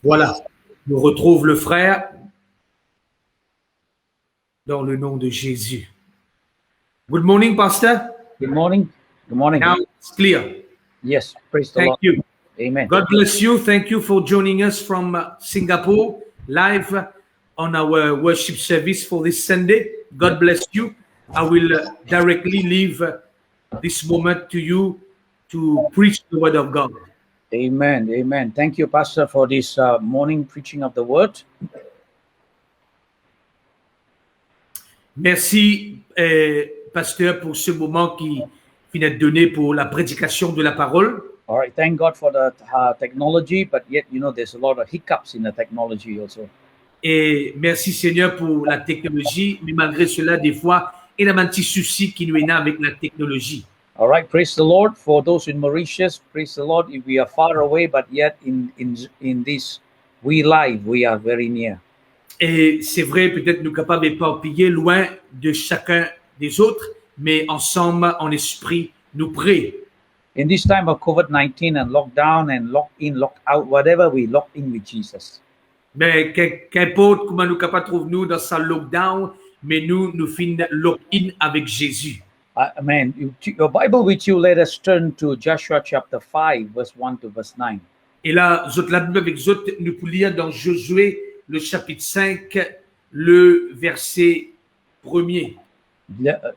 Voilà, on retrouve le frère dans le nom de Jésus. Good morning, Pastor. Good morning. Good morning. Now it's clear. Yes, praise the Thank Lord. you. Amen. God bless you. Thank you for joining us from Singapore live on our worship service for this Sunday. God bless you. I will directly leave this moment to you to preach the word of God. Amen. Amen. Thank you, Pastor, for this morning preaching of the word. Merci, pasteur, pour ce moment qui vient d'être donné pour la prédication de la parole. All right. Thank God for the technology, but yet, there's a lot of hiccups in the technology also. Et merci, Seigneur, pour la technologie. Mais malgré cela, des fois, il y a un petit souci qui nous est né avec la technologie. All right. Praise the Lord for those in Mauritius. Praise the Lord. If we are far away, but yet in this we live, we are very near. Et c'est vrai, peut-être nous capables d'éparpiller loin de chacun des autres, mais ensemble, en esprit, nous prions. In this time of COVID-19 and lockdown and lock in, lock out, whatever, we lock in with Jesus. Mais qu'importe comment nous capables trouver-nous dans ce lockdown, mais nous finissons lock-in avec Jésus. Amen. Your Bible with you, let us turn to Joshua chapter 5, verse 1 to verse 9. Et là, la Bible avec vous, nous pouvons lire dans Josué, le chapitre 5, le verset 1er.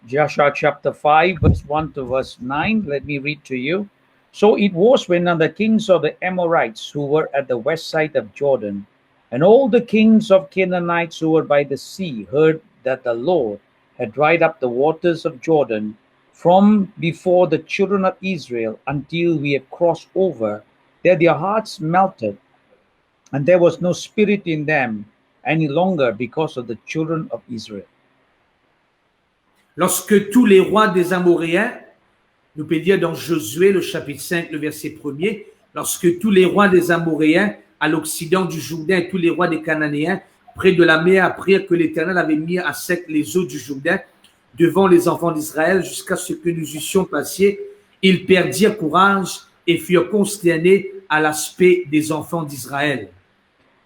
Joshua chapter 5, verse 1 to verse 9. Let me read to you. So it was when the kings of the Amorites who were at the west side of Jordan, and all the kings of Canaanites who were by the sea, heard that the Lord had dried up the waters of Jordan from before the children of Israel until we had crossed over, that their hearts melted, and there was no spirit in them any longer because of the children of Israel. Lorsque tous les rois des Amoréens, nous pouvons dire dans Josué, le chapitre 5, le verset 1er, lorsque tous les rois des Amoréens à l'occident du Jourdain et tous les rois des Cananéens près de la mer apprirent que l'Éternel avait mis à sec les eaux du Jourdain devant les enfants d'Israël jusqu'à ce que nous eussions passé, ils perdirent courage et furent consternés à l'aspect des enfants d'Israël.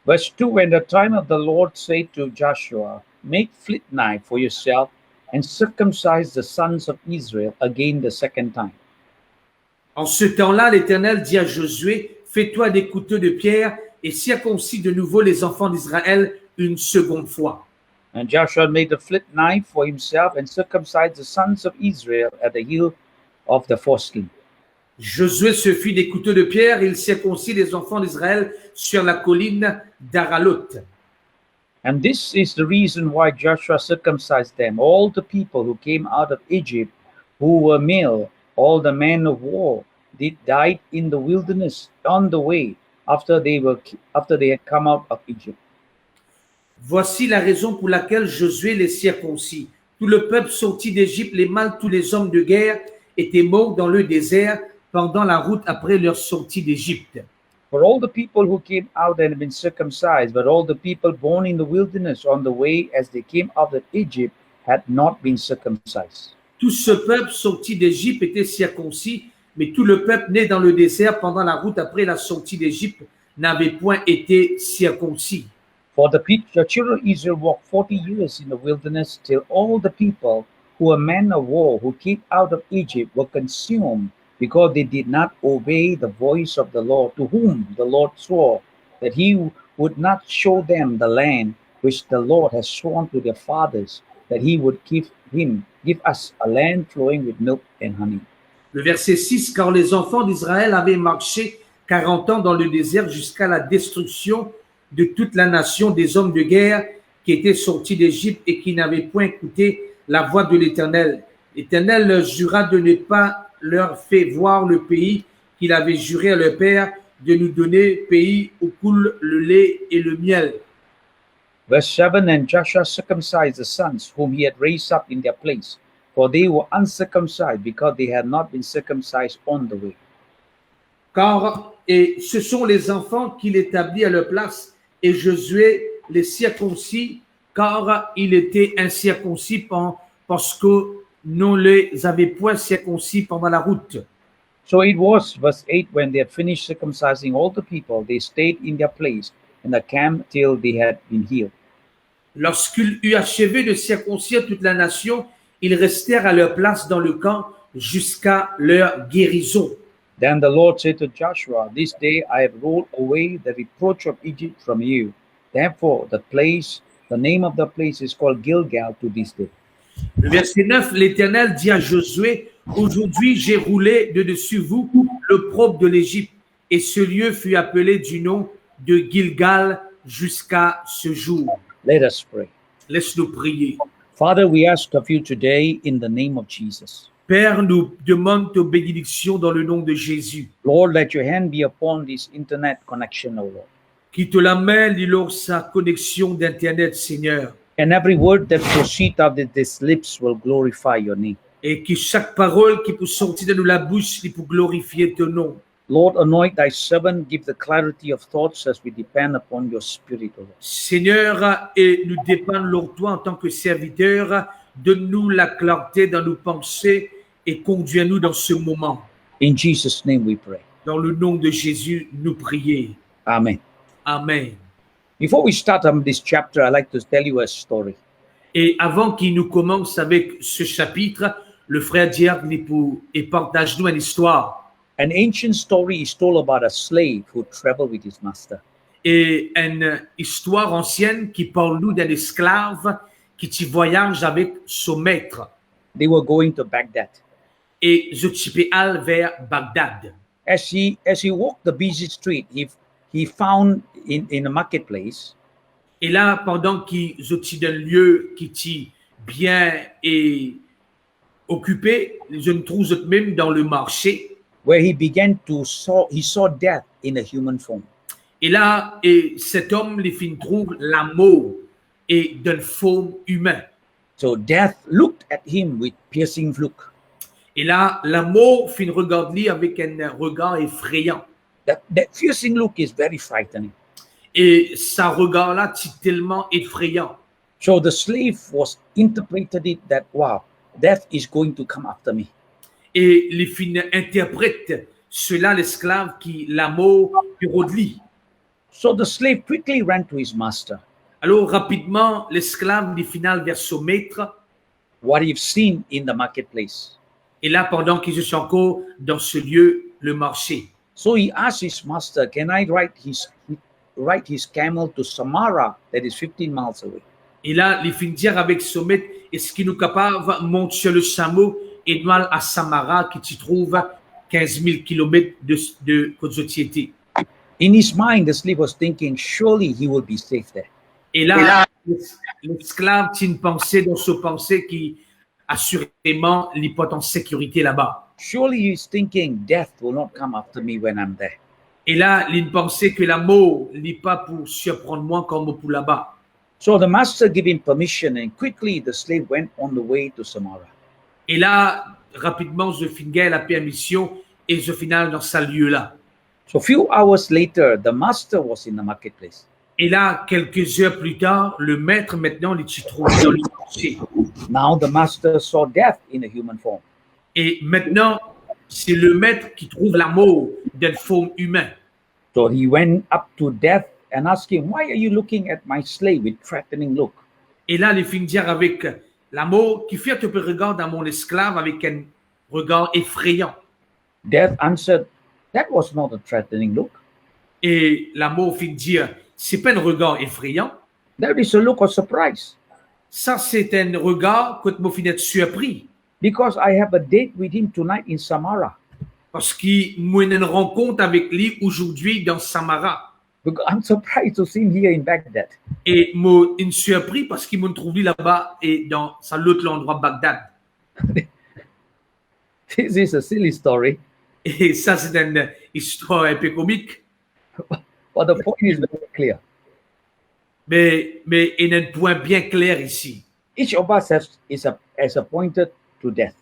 Verse 2, when the time of the Lord said to Joshua, make flint knife for yourself and circumcise the sons of Israel again the second time. En ce temps-là, l'Éternel dit à Josué, fais-toi des couteaux de pierre et circoncis de nouveau les enfants d'Israël une seconde fois. And Joshua made a flint knife for himself and circumcised the sons of Israel at the heel of the foreskin. Josué se fit des couteaux de pierre et il circoncit les enfants d'Israël sur la colline d'Aralot. And this is the reason why Joshua circumcised them, all the people who came out of Egypt, who were male, all the men of war, died in the wilderness on the way after they had come out of Egypt. Voici la raison pour laquelle Josué les circoncit. Tout le peuple sorti d'Égypte, les mâles, tous les hommes de guerre, étaient morts dans le désert pendant la route après leur sortie d'Égypte. For all the people who came out and had been circumcised, but all the people born in the wilderness on the way as they came out of Egypt had not been circumcised. Tout ce peuple sorti d'Égypte était circoncis, mais tout le peuple né dans le désert pendant la route après la sortie d'Égypte n'avait point été circoncis. For the children of Israel walked 40 years in the wilderness till all the people who were men of war who came out of Egypt were consumed because they did not obey the voice of the Lord, to whom the Lord swore that he would not show them the land which the Lord has sworn to their fathers, that he would give us a land flowing with milk and honey. Le verset 6, car les enfants d'Israël avaient marché 40 ans dans le désert jusqu'à la destruction de toute la nation des hommes de guerre qui étaient sortis d'Égypte et qui n'avaient point écouté la voix de l'Éternel. L'Éternel leur jura de ne pas leur faire voir le pays qu'il avait juré à leur père de nous donner, pays où coule le lait et le miel. Verse 7, and Joshua circumcised the sons whom he had raised up in their place, for they were uncircumcised because they had not been circumcised on the way. Car et ce sont les enfants qu'il établit à leur place, et Josué les circoncis, car il était incirconcis parce que non les avait point circoncis pendant la route. So it was, verse 8, when they had finished circumcising all the people, they stayed in their place, in the camp till they had been healed. Lorsqu'il eut achevé de circoncire toute la nation, ils restèrent à leur place dans le camp jusqu'à leur guérison. Then the Lord said to Joshua, This day I have rolled away the reproach of Egypt from you. Therefore, the name of the place is called Gilgal to this day. Le verset 9, l'Éternel dit à Josué, aujourd'hui j'ai roulé de dessus vous le propre de l'Égypte, et ce lieu fut appelé du nom de Gilgal jusqu'à ce jour. Let us pray. Laisse-nous prier. Father, we ask of you today in the name of Jesus. Père, nous demande ta bénédiction dans le nom de Jésus. Lord, let your hand be upon this internet connection, O Lord. Qui te la mêle, lors sa connexion d'Internet, Seigneur. And every word that proceeds out of these lips will glorify your name. Et que chaque parole qui peut sortir de la bouche, il peut glorifier ton nom. Lord, anoint thy servant, give the clarity of thoughts as we depend upon your spirit, O Lord. Seigneur, et nous dépendons de toi en tant que serviteur. Donne-nous la clarté dans nos pensées et conduis-nous dans ce moment. In Jesus' name we pray. Dans le nom de Jésus, nous prions. Amen. Amen. Before we start on this chapter, I'd like to tell you a story. Et avant qu'il nous commence avec ce chapitre, le frère Diagne partage-nous une histoire. An ancient story is told about a slave who traveled with his master. Et une histoire ancienne qui parle nous d'un esclave qui voyage avec son maître. They were going to Baghdad. Et je suis allé vers Bagdad. As he walked the busy street, he found in a marketplace. Et là, pendant qu'il était dans un lieu qui était bien et occupé, je me trouve même dans le marché. Where he saw death in a human form. Et là, cet homme, il trouve la mort et d'une forme humaine. So death looked at him with piercing look. Et là, la mort fin regarde lui avec un regard effrayant. That piercing look is very frightening. Et sa regard-là, c'est tellement effrayant. So the slave was interpreted it that, wow, death is going to come after me. Et les filles interprètent cela, l'esclave, qui la mort de lui. So the slave quickly ran to his master. Alors, rapidement, l'esclave les final vers son maître. What he've seen in the marketplace. Et là, pendant qu'ils sont encore dans ce lieu, le marché. So he asked his master, can I ride his camel to Samara, that is 15 miles away? Et là, les filles dire avec son maître, est-ce qu'il nous capable de monter sur le chameau et de à Samara, qui se trouve 15 000 km de Côte-Société. In his mind, the slave was thinking, surely he will be safe there. Et là, l'esclave a une pensée dans sa pensée qui, assurément, il peut en sécurité là-bas. Surely he's thinking, death will not come after me when I'm there. Et là, il pensait que la mort n'est pas pour surprendre moi comme pour là-bas. So the master gave him permission, and quickly the slave went on the way to Samara. Et là, rapidement, je finis la permission et je finis dans ce lieu-là. So a few hours later, the master was in the marketplace. Et là, quelques heures plus tard, le maître maintenant il se trouve dans le marché. Now the master saw death in a human form. Et maintenant, c'est le maître qui trouve la mort d'une forme humaine. So he went up to death and asked him, why are you looking at my slave with threatening look? Et là, il finit dire avec la mort qui fait un peu regard à mon esclave avec un regard effrayant. Death answered, that was not a threatening look. Et la mort finit dire, c'est pas un regard effrayant. That is a look of surprise. Ça, c'est un regard que moi finis surpris. Because I have a date with him tonight in Samara. Parce qu'il m'a une rencontre avec lui aujourd'hui dans Samara. Because I'm surprised to see him here in Baghdad. Et moi, une surpris parce qu'il m'a trouvé là-bas et dans l'autre endroit, Bagdad. This is a silly story. Et ça, c'est une histoire un peu comique. But the point is very clear. Mais il y a un point bien clair ici. Each of us is appointed to death.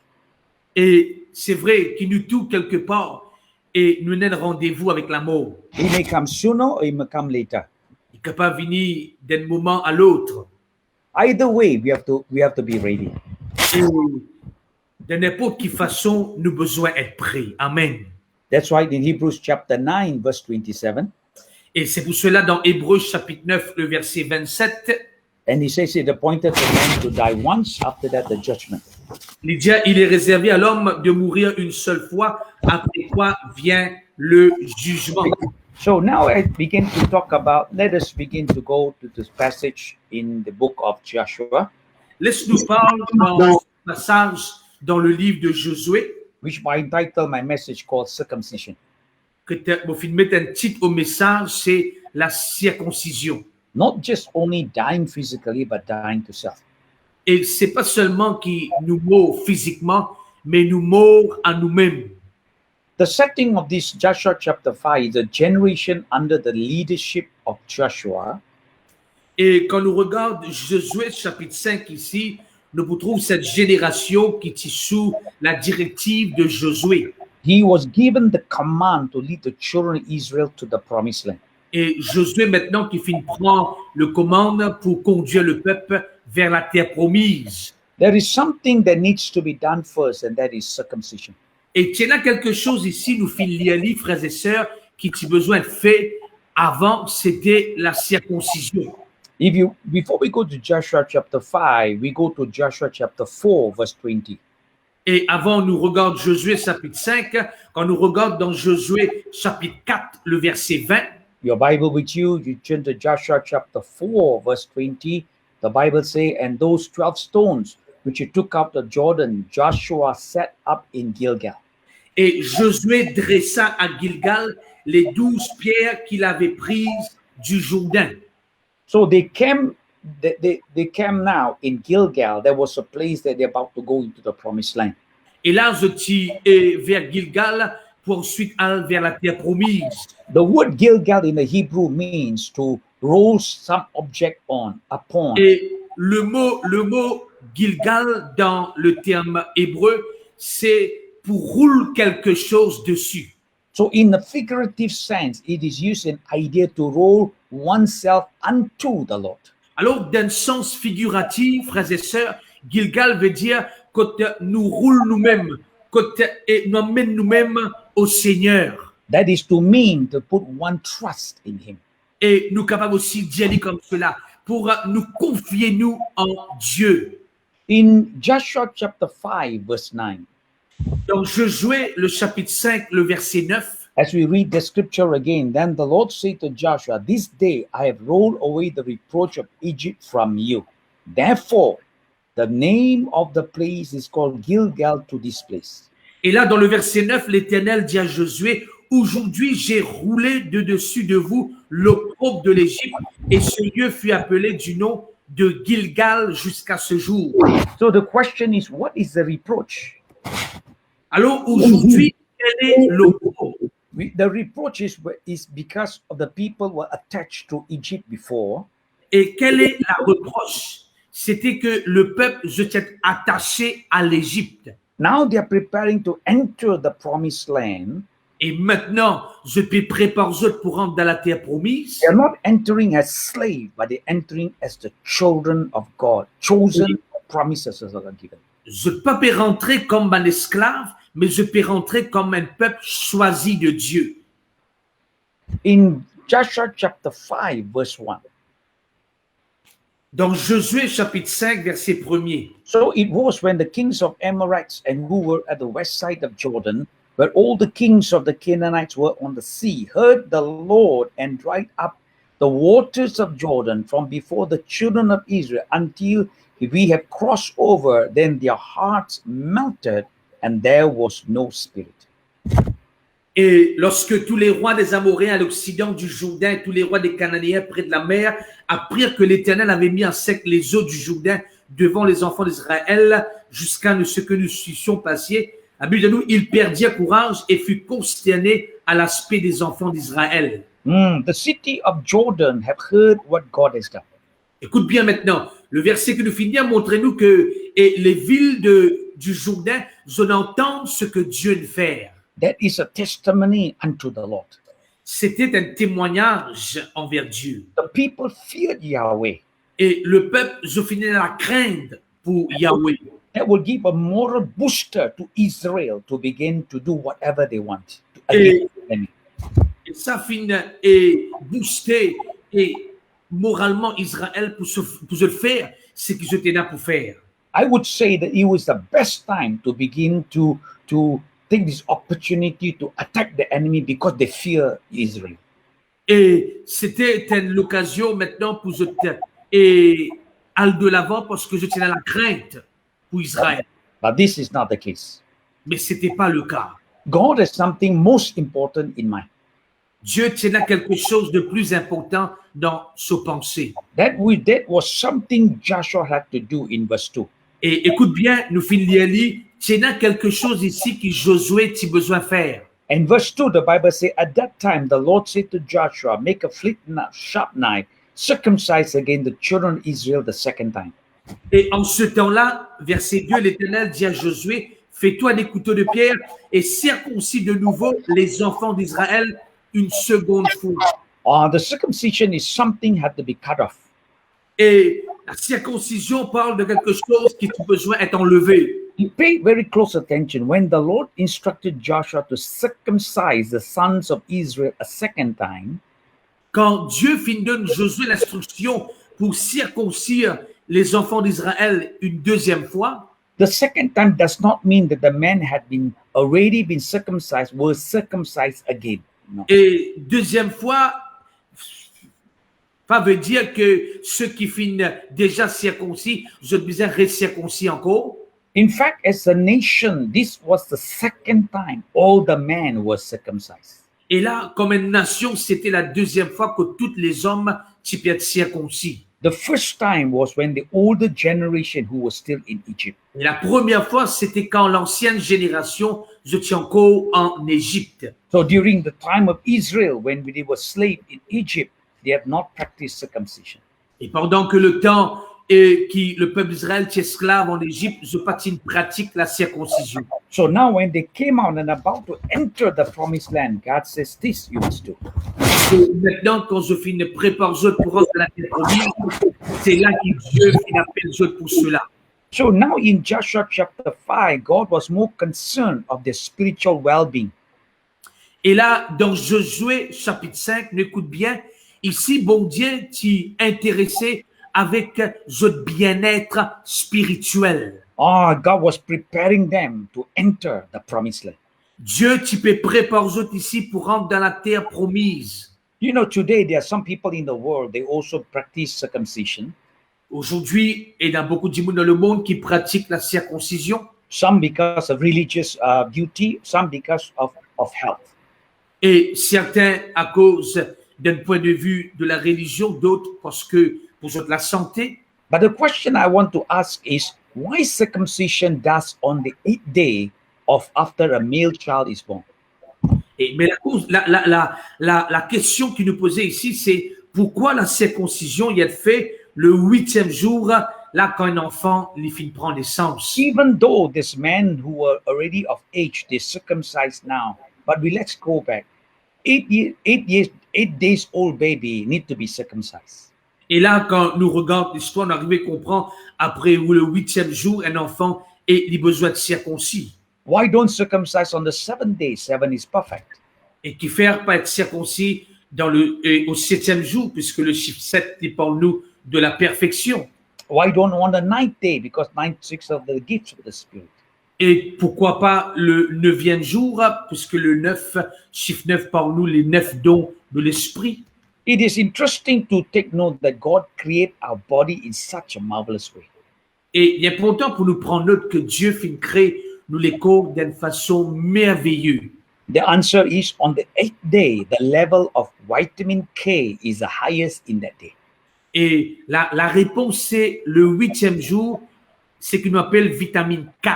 Et c'est vrai qu'il nous tout quelque part et nous avons un rendez-vous avec la mort. He may come sooner or he may come later. Il est capable de venir d'un moment à l'autre. Either way, we have to be ready. Et de n'importe quelle façon, nous avons besoin d'être prêts. Amen. That's why in Hebrews chapter 9, verse 27, Et c'est pour cela dans Hébreux chapitre 9, le verset 27, And he says it appointed for man to die once, after that the judgment. il dit, il est réservé à l'homme de mourir une seule fois, après quoi vient le jugement. So now I begin to talk about, let us begin to go to this passage in the book of Joshua, Laisse-nous parler dans ce passage dans le livre de Josué, which I entitle my message called Circumcision. que mon film met un titre au message, c'est la circoncision. Not just only dying physically, but dying to self. Et c'est pas seulement qui nous mord physiquement, mais nous mord à nous-mêmes. The setting of this Joshua chapter 5 is a generation under the leadership of Joshua. Et quand nous regardons Josué chapitre 5 ici, nous retrouvons cette génération qui est sous la directive de Josué. He was given the command to lead the children of Israel to the promised land. Et Josué maintenant qui finit prend le commande pour conduire le peuple vers la terre promise. There is something that needs to be done first, and that is circumcision. Et il y a quelque chose ici, nous finissons lire, frères et sœurs, qui a besoin de faire avant, c'était la circoncision. Before we go to Joshua chapter 5, we go to Joshua chapter 4, verse 20. Et avant, nous regarde Josué chapitre 5, quand nous regarde dans Josué chapitre 4, le verset 20, Your Bible with you turn to Joshua chapter 4, verse 20. The Bible says, and those 12 stones which he took out of Jordan, Joshua set up in Gilgal. et Josué dressa à Gilgal les 12 pierres qu'il avait prises du Jourdain. So they came now in Gilgal. There was a place that they're about to go into the promised land. Et là, je dis vers Gilgal pour ensuite aller vers la terre promise. The word Gilgal in the Hebrew means to roll some object upon. Et le mot Gilgal dans le terme hébreu, c'est pour rouler quelque chose dessus. So in a figurative sense, it is used an idea to roll oneself unto the Lord. Alors, d'un sens figuratif, frères et sœurs, Gilgal veut dire que nous roulons nous-mêmes, et nous emmène nous-mêmes au Seigneur. That is to mean to put one trust in him. Et nous capables aussi d'y aller comme cela, pour nous confier nous en Dieu. In Joshua chapter 5, verse 9, Dans Josué, le chapitre 5, le verset 9, as we read the scripture again, then the Lord said to Joshua, this day I have rolled away the reproach of Egypt from you. Therefore, the name of the place is called Gilgal to this place. et là, dans le verset 9, l'Éternel dit à Josué, aujourd'hui, j'ai roulé de dessus de vous l'opprobre de l'Égypte, et ce lieu fut appelé du nom de Gilgal jusqu'à ce jour. So the question is, what is the reproach? Alors, aujourd'hui, quel est l'opprobre? The reproach is because of the people were attached to Egypt before. Et quelle est la reproche? C'était que le peuple s'était attaché à l'Égypte. Now they are preparing to enter the promised land. Et maintenant, je peux préparer eux pour rentrer dans la terre promise. They are not entering as slaves, but they're entering as the children of God, chosen promises that are given. Je ne peux pas rentrer comme un esclave, mais je peux rentrer comme un peuple choisi de Dieu. In Joshua chapter 5, verse 1. Dans Josué chapitre 5, verset 1er. So it was when the kings of Amorites and who were at the west side of Jordan, where all the kings of the Canaanites were on the sea, heard the Lord and dried up the waters of Jordan from before the children of Israel until we have crossed over, then their hearts melted and there was no spirit. Et lorsque tous les rois des Amoréens à l'occident du Jourdain et tous les rois des Cananéens près de la mer apprirent que l'Éternel avait mis en sec les eaux du Jourdain devant les enfants d'Israël jusqu'à ce que nous fussions passés, à but de nous, ils perdirent courage et furent consternés à l'aspect des enfants d'Israël. The city of Jordan have heard what God has done. Écoute bien maintenant, le verset que nous finissons montre-nous que les villes du Jourdain entendent ce que Dieu veut faire. That is a testimony unto the Lord. C'était un témoignage envers Dieu. The people feared Yahweh. Et le peuple finit la crainte pour Yahweh. That will give a moral booster to Israel to begin to do whatever they want. Et ça finit et booster et moralement Israël pour se faire ce qu'ils étaient là pour faire. I would say that it was the best time to begin to take this opportunity to attack the enemy because they fear Israel. Et c'était l'occasion maintenant pour et aller de l'avant parce que je tenais la crainte pour Israël. But this is not the case. Mais ce n'était pas le cas. God has something most important in mind. Dieu tenait quelque chose de plus important dans ses pensées. That was something Joshua had to do in verse 2. Et écoute bien, nous finissons lire, tenait quelque chose ici que Josué a besoin de faire. In verse 2, the Bible says, at that time, the Lord said to Joshua, make a sharp knife, circumcise again the children of Israel the second time. Et en ce temps-là, verset 2, l'Éternel dit à Josué, fais-toi des couteaux de pierre et circoncis de nouveau les enfants d'Israël une seconde fois. The circumcision is something had to be cut off. Et la circoncision parle de quelque chose qui a besoin d'être enlevé. You pay very close attention when the Lord instructed Joshua to circumcise the sons of Israel a second time. Quand Dieu donne Josué l'instruction pour circoncire les enfants d'Israël une deuxième fois, the second time does not mean that the men had already been circumcised, were circumcised again. No. Et deuxième fois, ça veut dire que ceux qui finissent déjà circoncis, je besoin recirconcis encore. In fact, as a nation, this was the second time all the men were circumcised. Et là, comme une nation, c'était la deuxième fois que tous les hommes étaient circoncis. The first time was when the older generation who was still in Egypt. Et la première fois, c'était quand l'ancienne génération était encore en Égypte. So during the time of Israel, when they were slaves in Egypt, they have not practiced circumcision. Et pendant que le temps le peuple d'Israël était esclave en Égypte, je patine pratique la circoncision. So now when they came out and about to enter the promised land, God says, this you must do. Et maintenant, quand je finis de préparer pour rentrer dans la terre promise, c'est là que Dieu appelle pour cela. So now in Joshua chapter 5, God was more concerned of their spiritual well-being. Et là, dans Josué chapitre 5, écoute bien, ici, bon Dieu t'y intéressé avec votre bien-être spirituel. God was preparing them to enter the promised land. Dieu t'y peut préparer ici pour rentrer dans la terre promise. You know, today there are some people in the world, they also practice circumcision. Aujourd'hui, il y a beaucoup de monde dans le monde qui pratiquent la circoncision. Some because of religious duty, some because of health. Et certains à cause d'un point de vue de la religion, d'autres parce que pour la santé. But the question I want to ask is, why circumcision does on the 8th day of after a male child is born? Mais la question qui nous posait ici, c'est pourquoi la circoncision y est faite le 8e jour, là quand un enfant les finit prend naissance. Even though this men who were already of age, they circumcised now, but let's go back. 8 days old baby need to be circumcised. Et là, quand nous regardons l'histoire, on arrive à comprendre après le 8e jour, un enfant et il a besoin de circoncis. Why don't circumcise on the 7th day? 7 is perfect. Et qui fait pas être circoncis au 7e jour, puisque le chiffre 7 dépend nous de la perfection. Why don't on the 9th day? Because 9 6 of the gifts of the Spirit. Et pourquoi pas le 9e jour, puisque le 9, chiffre 9 par nous les 9 dons de l'esprit. It is interesting to take note that God created our body in such a marvelous way. Et il est important pour nous prendre note que Dieu fait créer nous les corps d'une façon merveilleuse. The answer is on the 8th day, the level of vitamin K is the highest in that day. Et la réponse, c'est le 8e jour, c'est ce qu'on appelle vitamine K,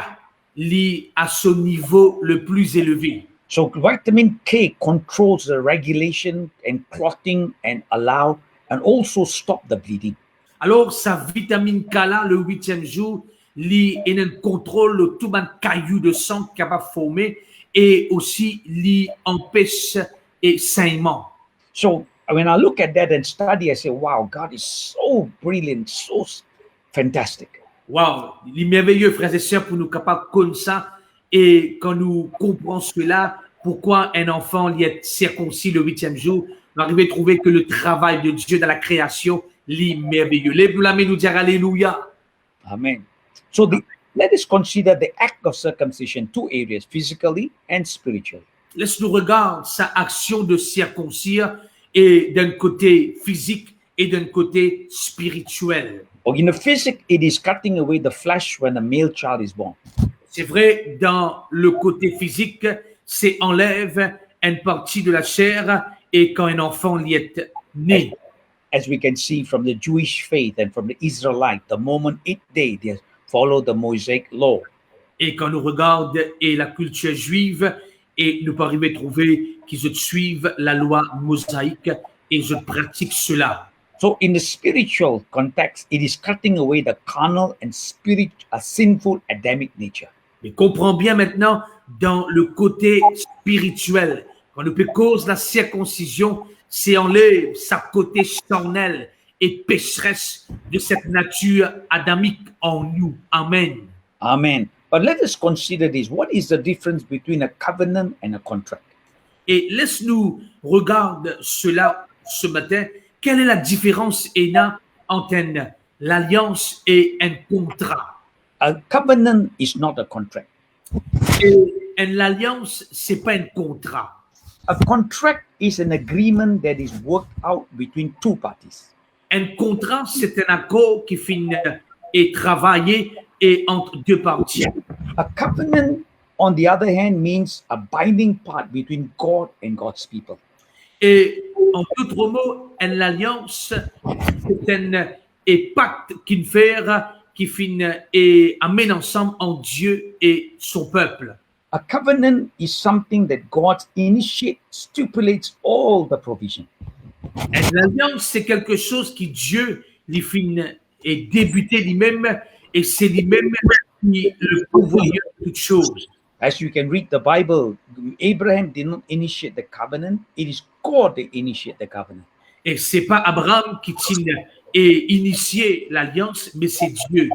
lié à son niveau le plus élevé. So vitamin K controls the regulation and clotting and allow and also stop the bleeding. Alors, sa vitamine K là, le 8e jour, il contrôle tout le caillou de sang capable de former et aussi il empêche et saignement. So when I look at that and study, I say, wow, God is so brilliant, so fantastic. Wow, il est merveilleux, frères et sœurs, pour nous capables comme ça. Et quand nous comprenons cela, pourquoi un enfant y est circoncis le 8e jour, nous arrivons à trouver que le travail de Dieu dans la création est merveilleux. Lève-nous la main, nous dire Alléluia. Amen. So let us consider the act of circumcision, two areas, physically and spiritually. Laisse-nous regarder sa action de circoncire et d'un côté physique et d'un côté spirituel. In the physical, it is cutting away the flesh when a male child is born. C'est vrai, dans le côté physique, c'est enlève une partie de la chair et quand un enfant y est né. As we can see from the Jewish faith and from the Israelite, the moment they follow the Mosaic law. Et quand nous regardons et la culture juive, et nous pouvons arriver à trouver qu'ils suivent la loi mosaïque et je pratique cela. So in the spiritual context, it is cutting away the carnal and sinful Adamic nature. Mais comprends bien maintenant, dans le côté spirituel, quand nous cause la circoncision, c'est enlève sa côté charnel et pécheresse de cette nature adamique en nous. Amen. Amen. But let us consider this. What is the difference between a covenant and a contract? Et laisse-nous regarder cela ce matin. Quelle est la différence entre l'alliance et un contrat? A covenant is not a contract. Et l'alliance, c'est pas un contrat. A contract is an agreement that is worked out between two parties. Un contrat, c'est un accord qui finit et travaillé et entre deux parties. A covenant, on the other hand, means a binding part between God and God's people. Et en d'autres mots, une alliance, c'est un pacte qui fait, qui finit et amène ensemble en Dieu et son peuple. A covenant is something that God stipulates all the provision. L'alliance, c'est quelque chose qui Dieu lui finit et débuté lui-même et c'est lui-même qui le pourvoyeur de toutes choses. As you can read the Bible, Abraham did not initiate the covenant. It is God that initiate the covenant. Et c'est pas Abraham qui et initié l'alliance, mais c'est Dieu.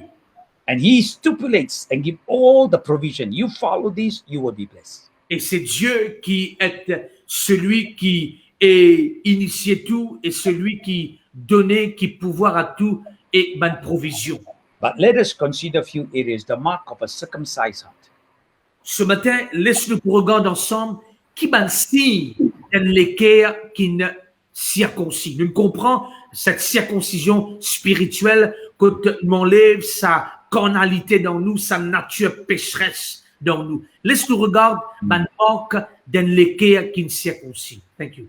And he stipulates and give all the provision. You follow this, you will be blessed. Et c'est Dieu qui est celui qui est initié tout et celui qui donnait, qui pouvoir à tout et bonne provision. But let us consider a few areas, the mark of a circumcised heart. Ce matin, laisse-nous regarder ensemble qui est le signe d'un l'équerre qui ne circoncis. Nous comprenons cette circoncision spirituelle quand on enlève sa carnalité dans nous, sa nature pécheresse dans nous. Laisse-nous regarder le marque d'un l'équerre qui ne circoncis. Thank you.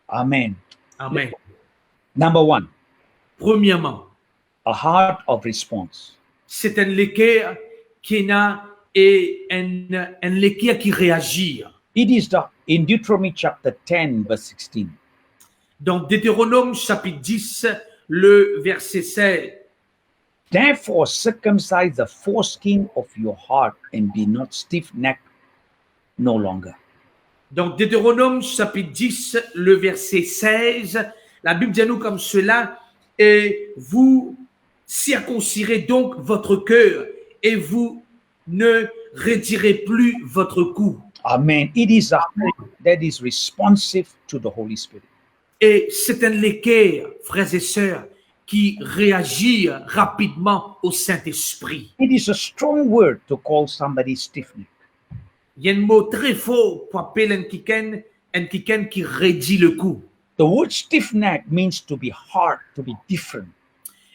Amen. Amen. Number one. Premièrement, a heart of response. C'est un l'équerre qui n'a et un l'équerre qui réagit. It is in Deuteronomy chapter 10, verse 16. Dans Deutéronome chapitre 10, le verset 16. Therefore circumcise the foreskin of your heart and be not stiff-necked no longer. Dans Deutéronome chapitre 10, le verset 16, la Bible dit à nous comme cela, et vous circoncirez donc votre cœur et vous ne retirez plus votre cou. Amen. It is a heart that is responsive to the Holy Spirit. Et c'est un l'équerre, frères et sœurs, qui réagit rapidement au Saint-Esprit. It is a strong word to call somebody stiff-necked. Il y a un mot très fort pour appeler un quelqu'un qui raidit le cou. The word stiff-necked means to be hard, to be different.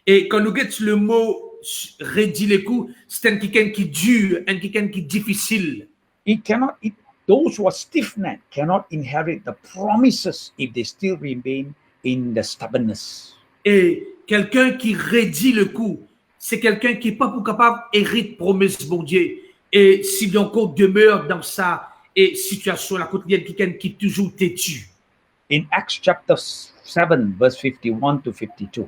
Et quand nous regardons le mot raidit le cou, c'est un quelqu'un qui dure, un quelqu'un qui est difficile. Those who are stiff-necked cannot inherit the promises if they still remain in the stubbornness. Et quelqu'un qui raidit le cou, c'est quelqu'un qui n'est pas capable d'hériter promesse bon Dieu. Et s'il encore demeure dans sa situation, la quotidienne, quelqu'un qui est toujours têtu. In Acts chapter 7, verse 51 to 52.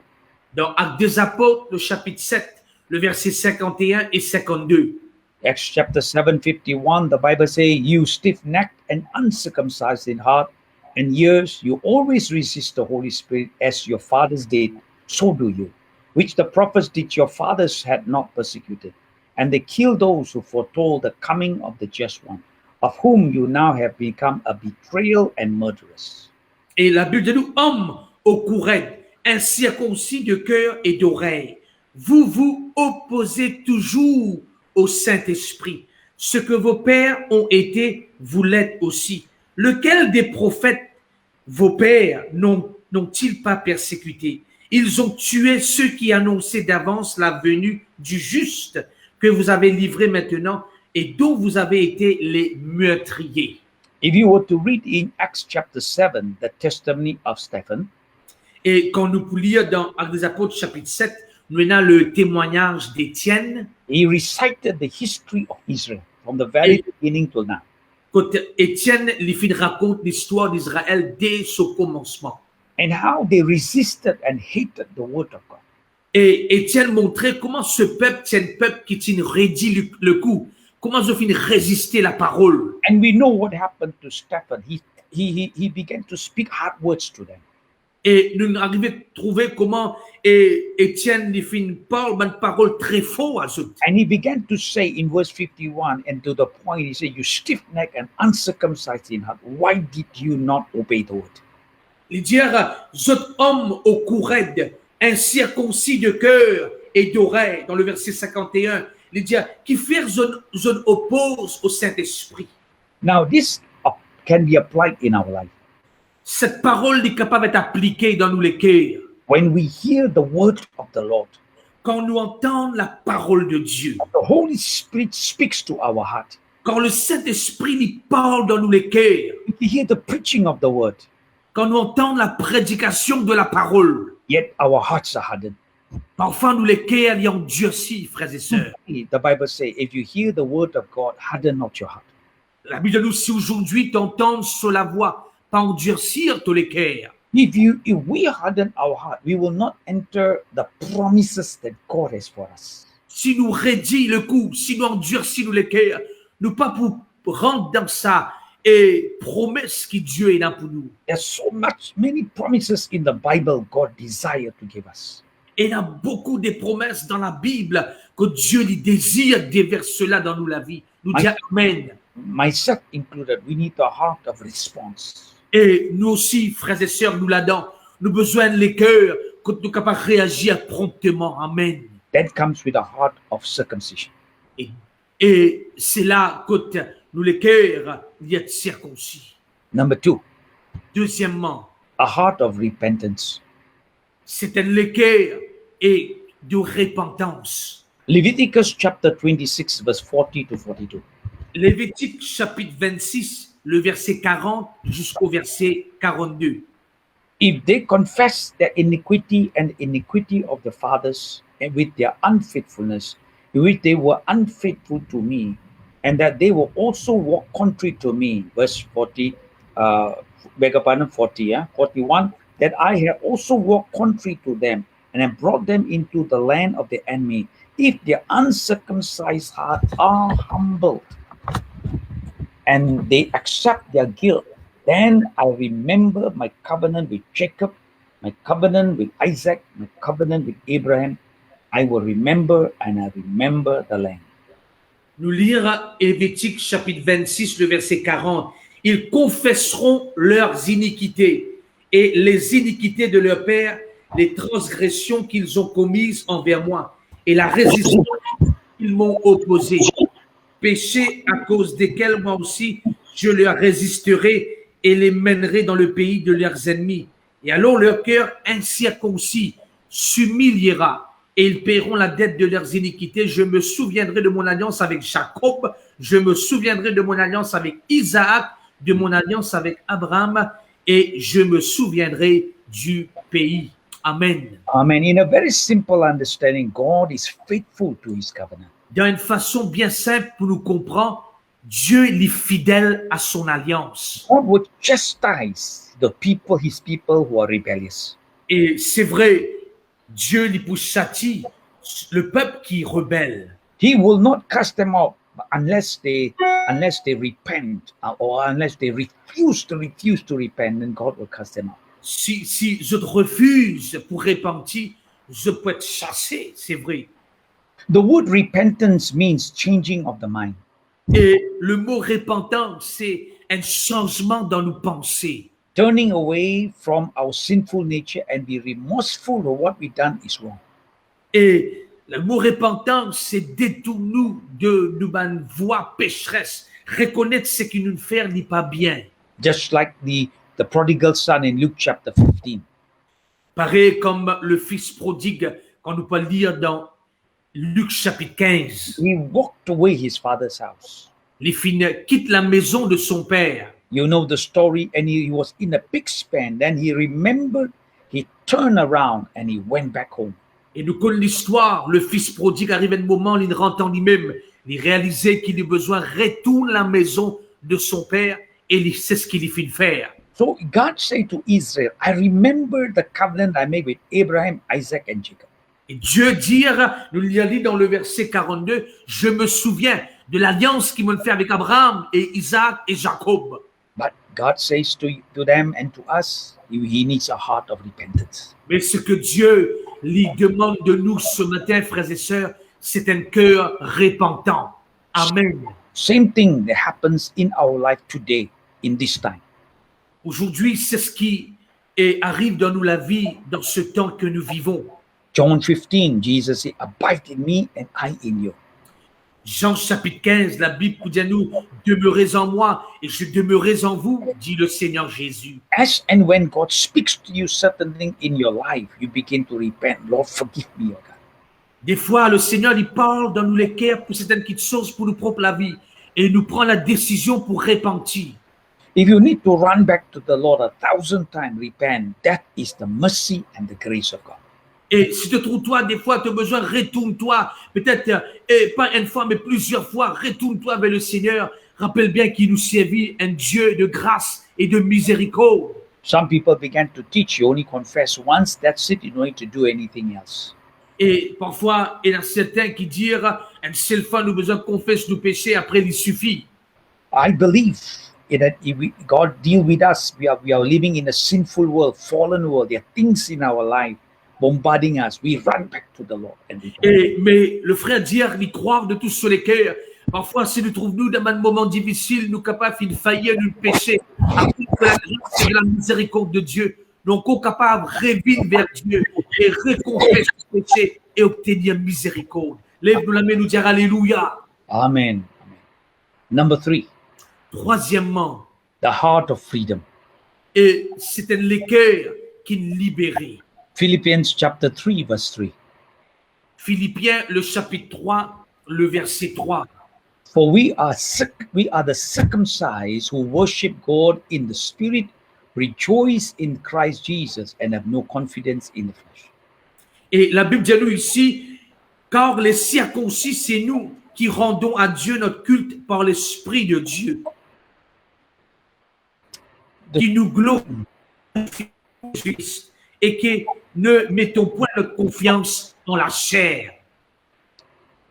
Dans Actes des Apôtres, le chapitre 7, le verset 51 et 52. Acts chapter 7, 51, the Bible says, you stiff-necked and uncircumcised in heart and ears, you always resist the Holy Spirit as your fathers did, so do you, which the prophets did your fathers had not persecuted. And they killed those who foretold the coming of the just one, of whom you now have become a betrayal and murderers. Et la Bible dit nous, hommes au cou raide, incirconcis de cœur et d'oreille, vous vous opposez toujours au Saint-Esprit. Ce que vos pères ont été, vous l'êtes aussi. Lequel des prophètes vos pères n'ont-ils pas persécuté? Ils ont tué ceux qui annonçaient d'avance la venue du juste que vous avez livré maintenant et dont vous avez été les meurtriers. If you were to read in Acts chapter 7, the testimony of Stephen, Et quand nous lisons dans Actes des Apôtres chapitre 7, nous avons le témoignage d'Étienne. he recited the history of Israel from the very beginning till now. Quand Étienne lui raconte l'histoire d'Israël dès son commencement. And how they resisted and hated the word of God. Et Étienne montrait comment ce peuple, c'est un peuple qui tient rédit le coup. Comment ils ont fini résister la parole. And we know what happened to Stephen. He began to speak hard words to them. Et nous arrivons à trouver comment Étienne lui fait une parole très forte à eux. And he began to say in verse 51, and to the point, he said, you stiff-necked and uncircumcised in heart, why did you not obey the word? Il dit, autres hommes au cou raide, incirconcis de cœur et d'oreille, dans le verset 51, il dit, qui firent zone oppose au Saint-Esprit. Now, this can be applied in our life. Cette parole est capable d'être appliquée dans nous les cœurs. When we hear the word of the Lord, Quand nous entendons la parole de Dieu, the Holy Spirit speaks to our heart. quand le Saint-Esprit lui parle dans nous les cœurs, If we hear the preaching of the word, quand nous entendons la prédication de la parole, yet our hearts are hardened. parfois nous les cœurs y endurcis, frères et sœurs. The Bible says, if you hear the word of God, harden not your heart. La Bible nous, si aujourd'hui t'entends sur la voix, pas endurcir tous les cœurs. If we harden our heart, we will not enter the promises that God has for us. Si nous raidit le coup, si nous endurcis nous les cœurs, nous pas pour rentrer dans ça et promesses que Dieu est là pour nous. There's many promises in the Bible God desire to give us. Et il y a beaucoup de promesses dans la Bible que Dieu lui désire déverser cela dans nous la vie. Nous disons Amen. Myself included, we need the heart of response. Et nous aussi, frères et sœurs, nous là-dedans, nous avons besoin de les cœurs que nous sommes capables de réagir promptement. Amen. That comes with a heart of circumcision. Et c'est là que nous les cœurs y être circoncis. Number 2, Deuxièmement, a heart of repentance. c'est un cœur et de repentance. Leviticus chapter 26, verse 40 to 42. Lévitique chapitre 26, le verset 40 jusqu'au verset 42. If they confess their iniquity and iniquity of the fathers, and with their unfaithfulness, in which they were unfaithful to me, and that they will also walk contrary to me, verse 40, 41, that I have also walked contrary to them, and have brought them into the land of the enemy, if their uncircumcised heart are humbled, and they accept their guilt, then I remember my covenant with Jacob, my covenant with Isaac, my covenant with Abraham. I will remember and I remember the land. Nous lire Lévitique chapitre 26, le verset 40. Ils confesseront leurs iniquités et les iniquités de leur père, les transgressions qu'ils ont commises envers moi et la résistance qu'ils m'ont opposée. Péchés à cause desquels moi aussi je leur résisterai et les mènerai dans le pays de leurs ennemis. Et alors leur cœur incirconcis s'humiliera et ils paieront la dette de leurs iniquités. Je me souviendrai de mon alliance avec Jacob, je me souviendrai de mon alliance avec Isaac, de mon alliance avec Abraham, et je me souviendrai du pays. Amen. Amen. In a very simple understanding, God is faithful to his covenant. Dans une façon bien simple pour nous comprendre, Dieu est fidèle à son alliance. God would chastise the people, his people who are rebellious. Et c'est vrai, Dieu lui pour châtier le peuple qui rebelle. He will not cast them out unless they repent or unless they refuse to repent, then God will cast them out. Si je refuse pour repentir, je peux être chassé, c'est vrai. The word repentance means changing of the mind. Et le mot repentance, c'est un changement dans nos pensées. Turning away from our sinful nature and be remorseful of what we done is wrong. Et le mot repentance, c'est détourner de nos voies pécheresses, reconnaître ce qui nous fait n'est pas bien. Just like the prodigal son in Luke chapter 15. Pareil comme le fils prodigue, qu'on nous peut lire dans Luc chapitre 15. He walked away his father's house. Les filles quittent la maison de son père. You know the story, and he was in a pig's pen. Then he remembered, he turned around and he went back home. Et nous connaissons l'histoire. Le fils prodigue arrive à un moment où il rentre en lui-même. Il réalisait qu'il a besoin de retourner à la maison de son père et c'est ce qu'il fit faire. So God said to Israel, I remember the covenant I made with Abraham, Isaac, and Jacob. Et Dieu dit, nous l'avons dit dans le verset 42, je me souviens de l'alliance qu'il m'a fait avec Abraham et Isaac et Jacob. But God says to them and to us, he needs a heart of repentance. Mais ce que Dieu lui demande de nous ce matin, frères et sœurs, c'est un cœur repentant. Amen. Same thing that happens in our life today, in this time. Aujourd'hui, c'est ce qui arrive dans nous la vie, dans ce temps que nous vivons. John 15, Jesus said, abide in me and I in you. Jean chapitre 15, la Bible dit à nous, demeurez en moi et je demeurerai en vous, dit le Seigneur Jésus. As and when God speaks to you certain things in your life, you begin to repent. Lord, forgive me, oh God. Des fois, le Seigneur, il parle dans nous les cœurs pour certaines petites choses pour nous propre la vie et il nous prend la décision pour repentir. If you need to run back to the Lord 1,000 times, repent. That is the mercy and the grace of God. Et si tu trouves, toi, des fois, tu as besoin, retourne-toi, peut-être, pas une fois, mais plusieurs fois, retourne-toi vers le Seigneur. Rappelle bien qu'il nous servit un Dieu de grâce et de miséricorde. Some people began to teach you only confess once, that's it, you don't need to do anything else. Et parfois, il y en a certains qui disent, une seule fois, nous besoin de confesser nos péchés, après, il suffit. I believe that if God deal with us, we are living in a sinful world, fallen world. There are things in our life bombarding us. We run back to the Lord. Mais le frère dit, il croit de tous sur les cœurs. Parfois, si nous trouvons dans un moment difficile, nous capables de faillir, nous pécher, après que la grâce et la miséricorde de Dieu, nous sommes capables de revenir vers Dieu et reconfesser nos péchés et obtenir miséricorde. Lève-nous la main, nous dire Alléluia. Amen. Number 3. Troisièmement, the heart of freedom. Et c'est un cœur qui nous libère. Philippians chapter 3, verse 3. Philippiens, le chapitre 3, le verset 3. For we are the circumcised who worship God in the spirit, rejoice in Christ Jesus, and have no confidence in the flesh. Et la Bible dit à nous ici, car les circoncis, c'est nous qui rendons à Dieu notre culte par l'Esprit de Dieu. Qui nous glorifie et qui ne mettons point notre confiance dans la chair.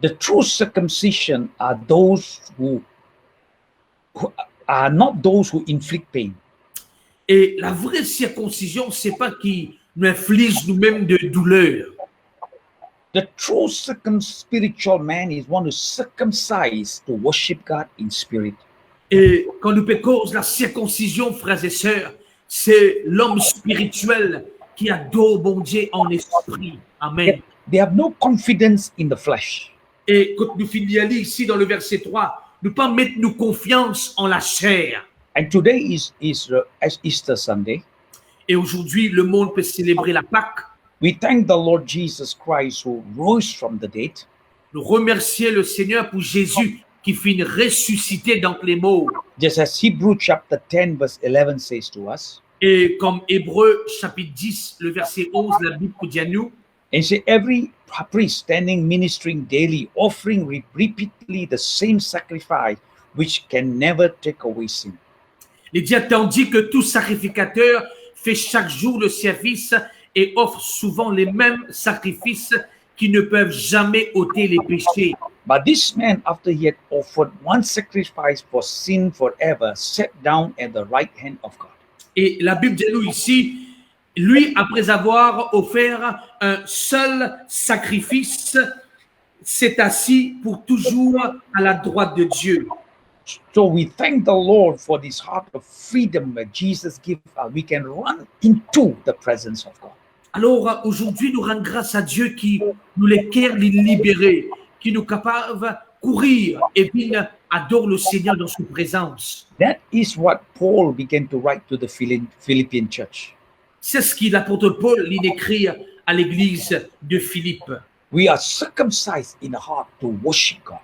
The true circumcision are those who are not those who inflict pain. Et la vraie circoncision, c'est pas qui nous inflige nous-mêmes de douleur. The true spiritual man is one who circumcised to worship God in spirit. Et quand nous cause la circoncision, frères et sœurs, c'est l'homme spirituel qui adore bon Dieu en esprit. Amen. They have no confidence in the flesh. Et quand nous finissons ici dans le verset 3, nous ne pas mettre nos confiance en la chair. And today is Easter Sunday. Et aujourd'hui, le monde peut célébrer la Pâque. We thank the Lord Jesus Christ who rose from the dead. Nous remercions le Seigneur pour Jésus qui finit ressuscité d'entre les morts. Just as Hebrews chapter 10 verse 11 says to us. Et comme Hébreux chapitre 10, le verset 11, la Bible dit à nous. And say every priest standing ministering daily, offering repeatedly the same sacrifice, which can never take away sin. Il dit tandis que tout sacrificateur fait chaque jour le service et offre souvent les mêmes sacrifices qui ne peuvent jamais ôter les péchés. But this man, after he had offered one sacrifice for sin forever, sat down at the right hand of God. Et la Bible dit nous ici, lui, après avoir offert un seul sacrifice, s'est assis pour toujours à la droite de Dieu. So we thank the Lord for this heart of freedom that Jesus gives us. We can run into the presence of God. Alors aujourd'hui, nous rendons grâce à Dieu qui nous les cœurs les libérer, qui nous capables de courir et puis adore le Seigneur dans sa présence. That is what Paul began to write to the Philippian church. C'est ce qu'il l'apôtre Paul il écrit à l'église de Philippe. We are circumcised in the heart to worship God.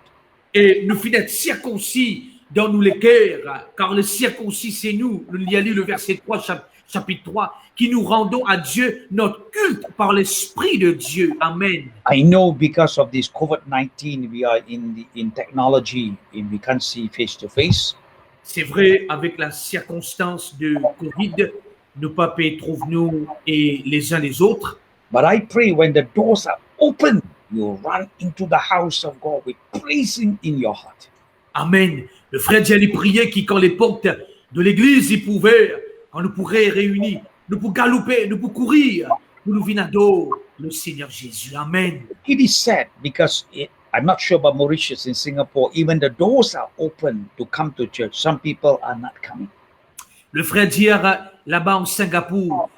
Et nous finissons circoncis dans nous les cœurs, car le circoncis c'est nous. Il y a lu le verset 3, chapitre 3, qui nous rendons à Dieu notre culte par l'Esprit de Dieu. Amen. I know because of this COVID-19, we are in technology and we can't see face to face. C'est vrai, avec la circonstance de Covid, nos papiers trouvent-nous et les uns les autres. But I pray when the doors are open, you run into the house of God with praising in your heart. Amen. Le frère dit à lui prier qui, quand les portes de l'église y pouvaient, quand nous pourrions réunir, nous pour galoper, nous pour courir, nous venons adorer le Seigneur Jésus. Amen. It is sad because I'm not sure about Mauritius in Singapore, even the doors are open to come to church. Some people are not coming. Le frère dit là-bas en Singapour,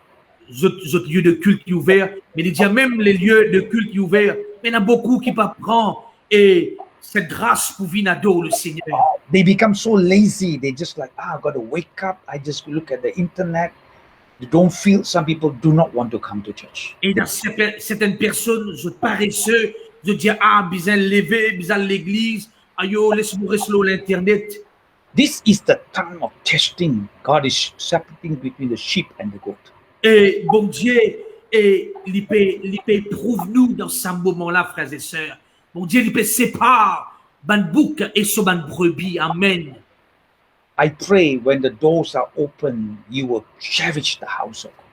autres lieux de culte qui ouverts, mais il dit même les lieux de culte qui ouverts, mais il y en a beaucoup qui pas prendre et cette grâce pour venir adorer le Seigneur. They become so lazy. They just like, I got to wake up. I just look at the internet. They don't feel, some people do not want to come to church. Et dans certaines personnes, je paresseux, je dis, besoin lever, besoin l'église, ayo, laisse-moi rester sur l'internet. This is the time of testing. God is separating between the sheep and the goat. Et bon Dieu, et il peut prouve-nous dans ce moment-là, frères et sœurs. Bon Dieu, il peut séparer ban bouc et ce ban brebis. Amen. I pray when the doors are open, you will cherish the house of God.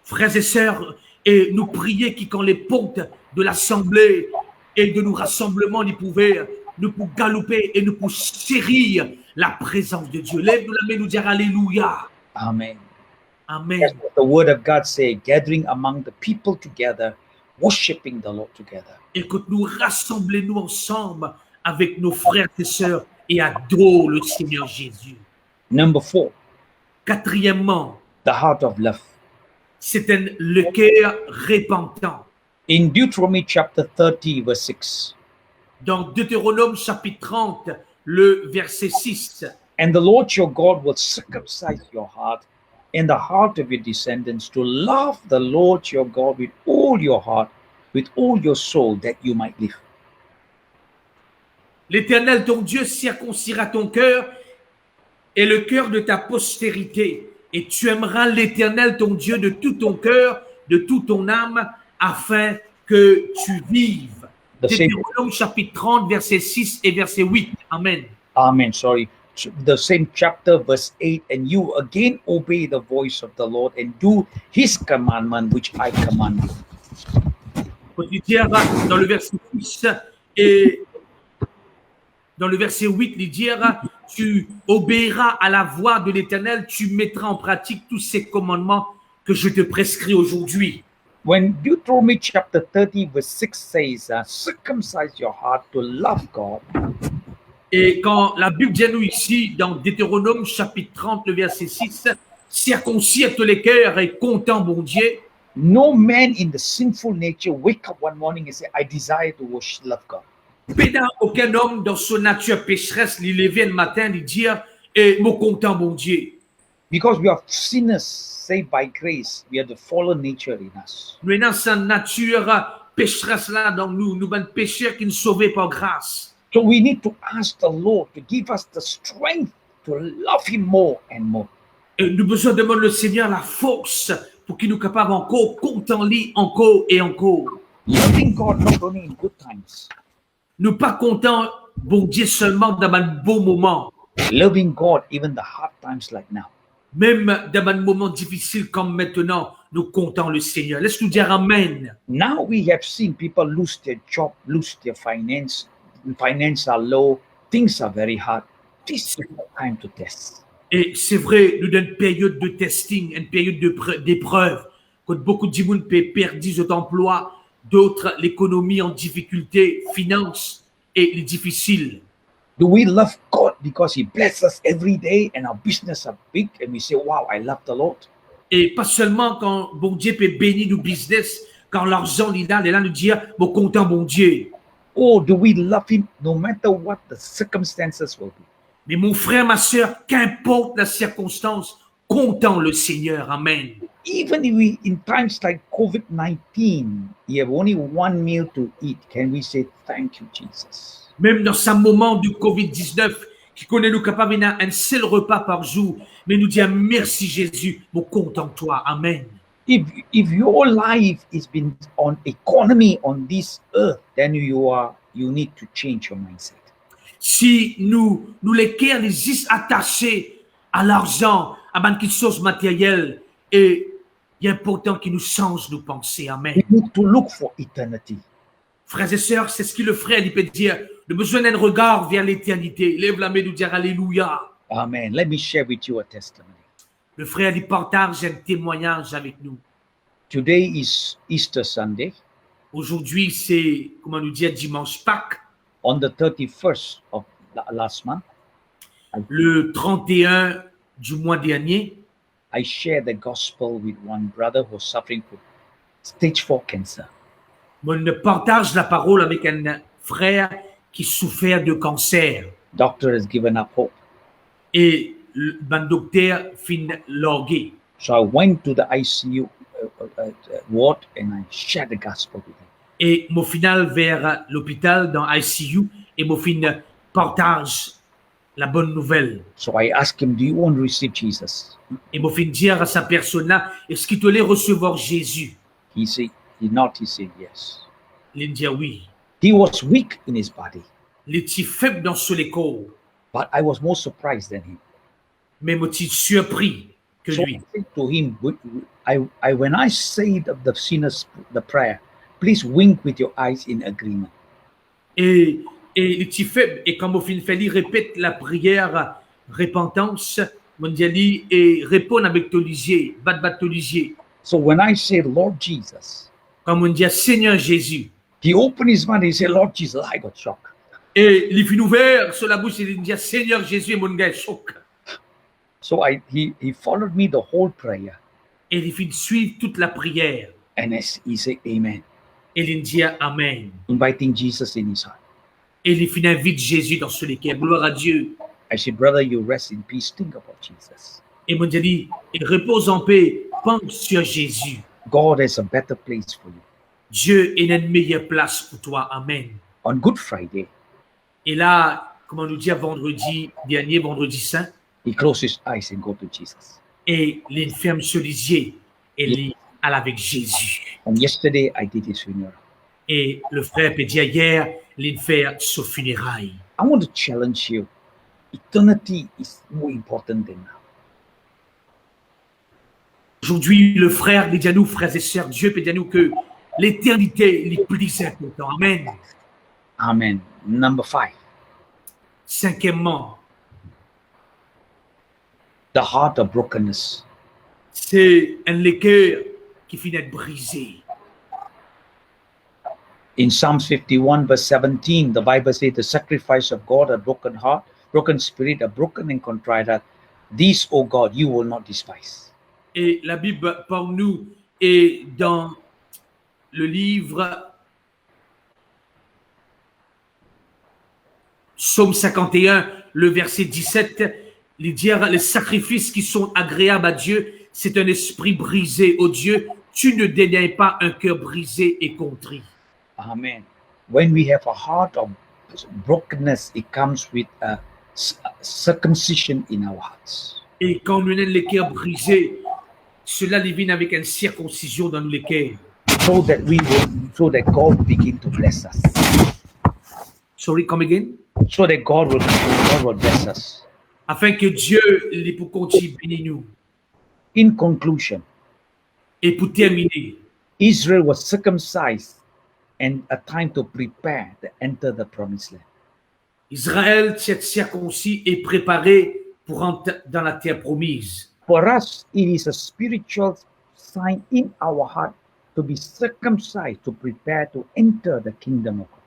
Frères et sœurs, et nous prier qui quand les portes de l'assemblée et de nos rassemblements n'y pouvaient, nous pour galoper et nous pour chérir la présence de Dieu. Lève-nous la main, nous dire Alléluia. Amen. Amen. That's what the word of God says, gathering among the people together, worshiping the Lord together. Et que nous rassemblons-nous ensemble avec nos frères et sœurs et adorons le Seigneur Jésus. Number 4, Quatrièmement, the heart of love. c'est le cœur repentant. In Deuteronomy chapter 30, verse 6, Dans Deutéronome chapitre 30, le verset 6. and the Lord your God will circumcise your heart and the heart of your descendants to love the Lord your God with all your heart, with all your soul, that you might live. L'Éternel, ton Dieu, circoncira ton cœur et le cœur de ta postérité. Et tu aimeras l'Éternel, ton Dieu, de tout ton cœur, de toute ton âme, afin que tu vives. The same, Deutéronome chapitre 30, verset 6 et verset 8. Amen. Amen, sorry. The same chapter, verse 8, and you again obey the voice of the Lord and do his commandment, which I command you. Faut dire dans le verset 6 et dans le verset 8, il dira, tu obéiras à la voix de l'Éternel, tu mettras en pratique tous ces commandements que je te prescris aujourd'hui. When Deuteronomy chapter 30, verse 6 says, circumcise your heart to love God, Et quand la Bible dit à nous ici, dans Deutéronome chapitre 30, le verset 6, circoncire tous les cœurs et content bon Dieu, no man in the sinful nature wake up one morning and say, I desire to worship, love God. pédant aucun homme dans son nature pécheresse, il lever le matin, il dire, et mon content bon Dieu. Because we are sinners saved by grace, we have the fallen nature in us. Nous avons sa nature pécheresse là dans nous, nous sommes pécheurs qui nous sauvés par grâce. So we need to ask the Lord to give us the strength to love him more and more. Et nous besoin de demander au Seigneur la force pour qu'il nous capable encore contenter encore et encore. Loving God not only in good times, Nous pas contents bon Dieu seulement dans un bon moment, loving God even the hard times like now. même dans un moment difficile comme maintenant, nous comptons le Seigneur. Laisse-nous dire Amen. Now we have seen people lose their job, lose their finance are low, things are very hard. This is the time to test. Et c'est vrai, nous dans une période de testing, une période d'épreuve, quand beaucoup de gens peuvent perdre leur emploi, d'autres l'économie en difficulté, finances et les difficiles. Do we love God because He blesses us every day and our business are big and we say, wow, I love the Lord? Et pas seulement quand bon Dieu peut bénir nos business, quand l'argent est là nous dire, bon content bon Dieu. Or do we love Him no matter what the circumstances will be? Mais mon frère, ma soeur, qu'importe la circonstance, content le Seigneur. Amen. Even if we, in times like COVID-19, you have only one meal to eat, can we say, thank you, Jesus? Même dans ce moment du Covid-19, qui connaît nous capable d'un seul repas par jour, mais nous dit merci Jésus, mon content toi. Amen. If your life is been on economy on this earth, then you need to change your mindset. Si nous les cœurs les attachés à l'argent, à quelque chose matériel, et il est important qu'il nous change nos pensées. Amen. We need to look for eternity. Frères et sœurs, c'est ce que le frère il peut dire. Le besoin d'un regard vers l'éternité. Lève la main, nous dire Alléluia. Amen. Let me share with you a testimony. Le frère il partage un témoignage avec nous. Today is Easter Sunday. Aujourd'hui, c'est, comment nous dire, dimanche Pâques. On the 31st of last month, Le 31 du mois dernier, I shared the gospel with one brother who's suffering from stage 4 cancer. on partage la parole avec un frère qui souffert de cancer. Doctor has given up hope. Et le docteur fin largué. So I went to the ICU ward and I shared the gospel with him. Et mon final vers l'hôpital dans ICU et mon fin partage la bonne nouvelle. So I asked him, do you want to receive Jesus? Et mon fin dire à sa personne là, est-ce qu'il te voulait recevoir Jésus? He said yes. Il dit oui. He was weak in his body, Il était faible dans son corps. but I was more surprised than him. Mais moi, je suis surpris que So lui. I said to him, when I say the sinner's the prayer, please wink with your eyes in agreement. Et il était faible. Et quand mon fin fait, il répète la prière repentance mondiale et répond avec ton lisier, bat ton lisier. So when I said, Lord Jesus, Comme on dit Seigneur Jésus. he opened his mouth and he said, Lord Jesus. I got shocked. Et il fit ouvert sur la bouche et il dit Seigneur Jésus, et mon gars est choc. So he followed me the whole prayer. Et il fit suivre toute la prière. And he said, Amen, Et il dit Amen. inviting Jesus in his heart. Et il fit invite Jésus dans ce cœur. Gloire à Dieu. I said, brother, you rest in peace. Think about Jesus. Et mon Dieu dit, il repose en paix, pense sur Jésus. God has a better place for you. Dieu est une meilleure place pour toi. Amen. On Good Friday, Et là, comme on nous dit vendredi dernier, vendredi saint, he closed his eyes and go to Jesus. et il ferme ce lisier et il allait avec Jésus. And yesterday, I did his funeral. Et le frère peut dire hier, il fait son funérailles. I want to challenge you. Eternity is more important than now. Aujourd'hui, le frère dit à nous, frères et sœurs, Dieu peut dire à nous que l'éternité est plus importante. Amen. Amen. Number 5, Cinquièmement, the heart of brokenness. c'est un cœur qui finit d'être brisé. In Psalms 51, verse 17, the Bible says, the sacrifice of God, a broken heart, broken spirit, a broken and contrite heart. These, O God, you will not despise. Et la Bible pour nous est dans le livre Psaume 51, le verset 17, il dit les sacrifices qui sont agréables à Dieu, c'est un esprit brisé. Ô Dieu, tu ne dédaignes pas un cœur brisé et contrit. Amen. When we have a heart of brokenness, it comes with a circumcision in our hearts. Et quand nous avons les cœurs brisés, cela vient avec une circoncision dans les cœurs. So that God begin to bless us. Sorry, come again? So that God will bless us. Afin que Dieu les pour continuer bénir nous. In conclusion, Et pour terminer, Israel was circumcised and a time to prepare to enter the promised land. Israël s'est circoncis et préparé pour entrer dans la terre promise. For us, it is a spiritual sign in our heart to be circumcised to prepare to enter the kingdom of God.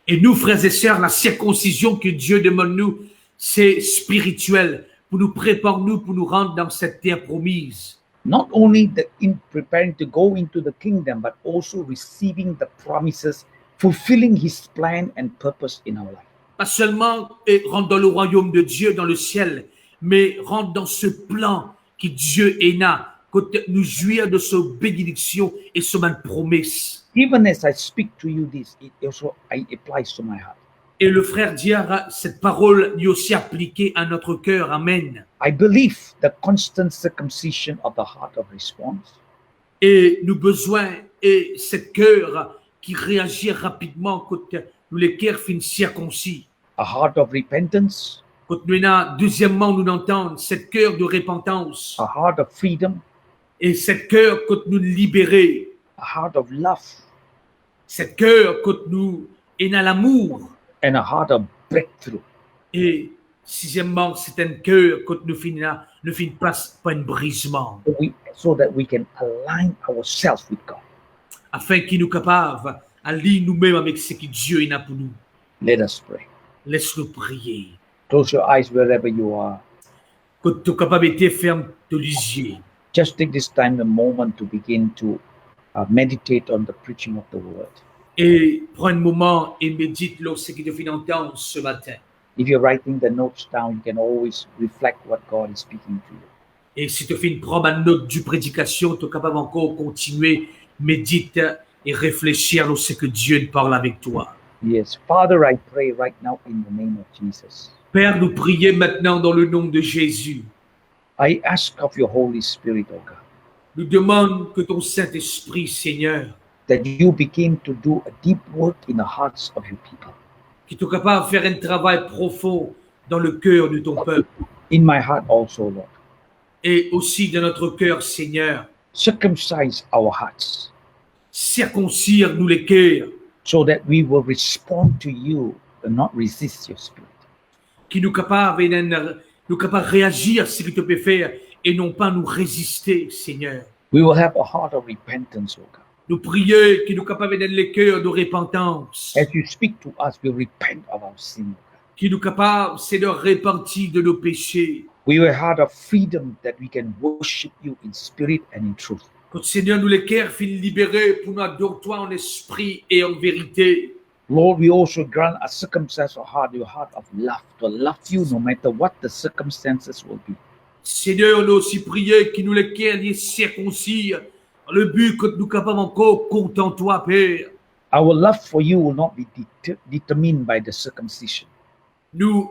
Et nous, frères et sœurs, la circoncision que Dieu demande nous, c'est spirituel, pour nous préparer, pour nous rendre dans cette terre promise. Not only in preparing to go into the kingdom, but also receiving the promises, fulfilling His plan and purpose in our life. Pas seulement rentrer dans le royaume de Dieu, dans le ciel, mais rentrer dans ce plan que Dieu est là, nous jouir de sa bénédiction et sa promesse. Even as I speak to you this, it also applies to my heart. Et le frère dira, cette parole est aussi appliquée à notre cœur. Amen. I believe the constant circumcision of the heart of response. Et nous besoin, et ce cœur qui réagit rapidement quand nous les cœurs finissent circoncis. A heart of repentance. Quand nous avons, deuxièmement, nous entendons cette cœur de repentance. A heart of freedom. Et cette cœur quand nous libérer. A heart of love. Cette cœur quand nous est dans l'amour. And a heart of breakthrough. Et sixièmement, c'est un cœur quand nous finissons pas par un brisement. So that we can align ourselves with God. Afin qu'il nous capable d'aller nous-mêmes avec ce que Dieu est là pour nous. Let us pray. Laisse-nous prier. Close your eyes wherever you are. Quand tu es capable de fermer tes yeux. Just take this time, a moment, to begin to meditate on the preaching of the word. Et prends un moment et médite lorsque tu finis d'entendre ce matin. If you're writing the notes down, you can always reflect what God is speaking to you. Et si tu finis de prendre une note du prédication, tu es capable encore continuer, médite et réfléchir lorsque Dieu parle avec toi. Yes, Father, I pray right now in the name of Jesus. Père, nous prions maintenant dans le nom de Jésus. I ask of your Holy Spirit, oh God. Nous demandons que ton Saint-Esprit, Seigneur, that you begin to do a deep work in the hearts of your people. Qui est capable de faire un travail profond dans le cœur de ton peuple. In my heart also, Lord. Et aussi dans notre cœur, Seigneur. Circumcise our hearts. Circoncire-nous les cœurs. So that we will respond to you and not resist your spirit. Qui nous capable de réagir à ce que tu peux faire et non pas nous résister, Seigneur. We will have a heart of repentance, oh God. Nous prions qu'il nous capable d'être les cœurs de repentance. As you speak to us, we repent of our sin. Qu'il nous capable, c'est de repentir de nos péchés. We will have a freedom that we can worship you in spirit and in truth. Quand Seigneur nous les cœurs finissent libérés pour nous adorer toi en esprit et en vérité. Lord, we also grant a circumcised heart, your heart of love, to love you no matter what the circumstances will be. Seigneur, nous aussi prions qu'il nous les cœurs les circoncis. Le but que nous capables encore comptant toi, Père. Our love for you will not be determined by the circumcision. Nous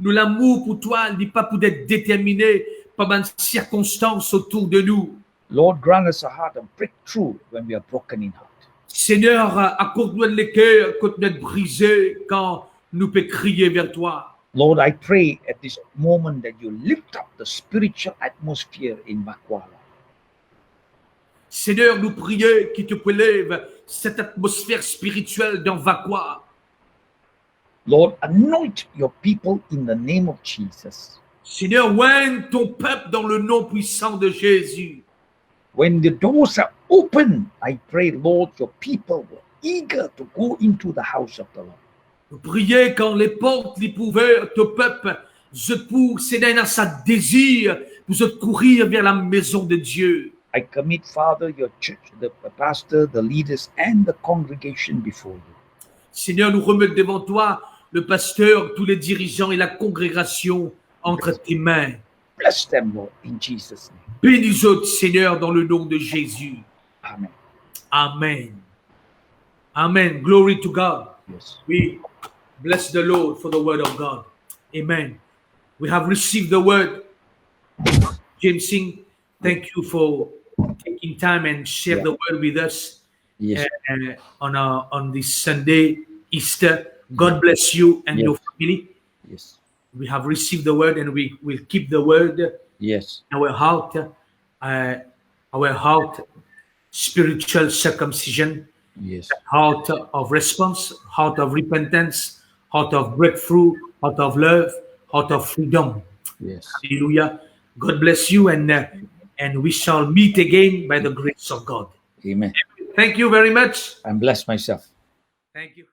l'amour pour toi n'est pas pour être déterminé par une circonstance autour de nous. Lord, grant us a heart of breakthrough when we are broken in heart. Seigneur, accorde-nous les cœurs quand nous sommes brisés, quand nous pouvons crier vers toi. Lord, I pray at this moment that you lift up the spiritual atmosphere in Vakwala. Seigneur, nous prions qu'il te élève cette atmosphère spirituelle dans Vakwa. Lord, anoint your people in the name of Jesus. Seigneur, oigne ton peuple dans le nom puissant de Jésus. When the doors are open, I pray, Lord, your people were eager to go into the house of the Lord. Nous prions quand les portes les ouvertes, ton peuple, je pousse, Seigneur, dans sa désir, pour se courir vers la maison de Dieu. I commit, Father, your church, the pastor, the leaders, and the congregation before you. Seigneur, nous remettons devant toi le pasteur, tous les dirigeants et la congrégation entre tes mains. Bless them, Lord, in Jesus' name. Bénis-eux, Seigneur, dans le nom de Jésus. Amen. Amen. Amen. Glory to God. Yes. We bless the Lord for the word of God. Amen. We have received the word. James Singh, thank you for taking time and share the word with us. Yes. On this Sunday, Easter. God bless you and your family. Yes. We have received the word and we will keep the word. Yes. Our heart, spiritual circumcision. Yes. Heart of response, heart of repentance, heart of breakthrough, heart of love, heart of freedom. Yes. Hallelujah. God bless you and we shall meet again by the grace of God. Amen. Thank you very much. I'm blessed myself. Thank you.